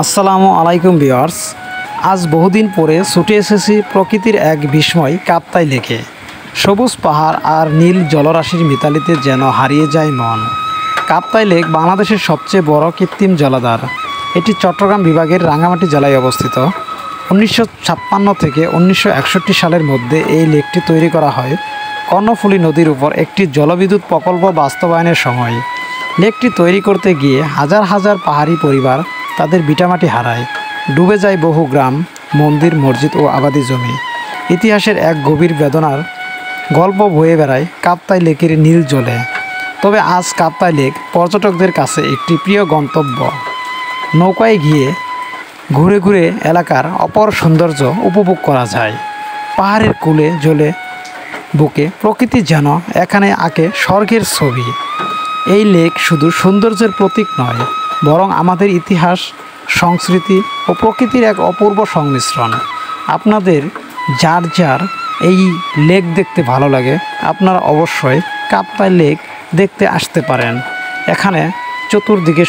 আসসালামু আলাইকুম ভিউয়ার্স। আজ বহুদিন পরে ছুটে এসেছি প্রকৃতির এক বিস্ময় কাপ্তাই লেকে। সবুজ পাহাড় আর নীল জলরাশির মিতালিতে যেন হারিয়ে যায় মন। কাপ্তাই লেক বাংলাদেশের সবচেয়ে বড় কৃত্রিম জলাধার। এটি চট্টগ্রাম বিভাগের রাঙ্গামাটি জেলায় অবস্থিত। 1956 থেকে 1961 সালের মধ্যে এই লেকটি তৈরি করা হয় কর্ণফুলী নদীর উপর একটি জলবিদ্যুৎ প্রকল্প বাস্তবায়নের সময়। লেকটি তৈরি করতে গিয়ে হাজার হাজার পাহাড়ি পরিবার তাদের ভিটামাটি হারায়, ডুবে যায় বহু গ্রাম, মন্দির, মসজিদ ও আবাদি জমি। ইতিহাসের এক গভীর বেদনার গল্প বয়ে বেড়ায় কাপ্তাই লেকের নীল জলে। তবে আজ কাপ্তাই লেক পর্যটকদের কাছে একটি প্রিয় গন্তব্য। নৌকায় গিয়ে ঘুরে ঘুরে এলাকার অপর সৌন্দর্য উপভোগ করা যায়। পাহাড়ের কূলে জলে বুকে প্রকৃতি যেন এখানে আঁকে স্বর্গের ছবি। এই লেক শুধু সৌন্দর্যের প্রতীক নয়, বরং আমাদের ইতিহাস, সংস্কৃতি ও প্রকৃতির এক অপূর্ব সংমিশ্রণ। আপনাদের যার যার এই লেক দেখতে ভালো লাগে, আপনারা অবশ্যই কাপ্তাই লেক দেখতে আসতে পারেন। এখানে চতুর্দিকে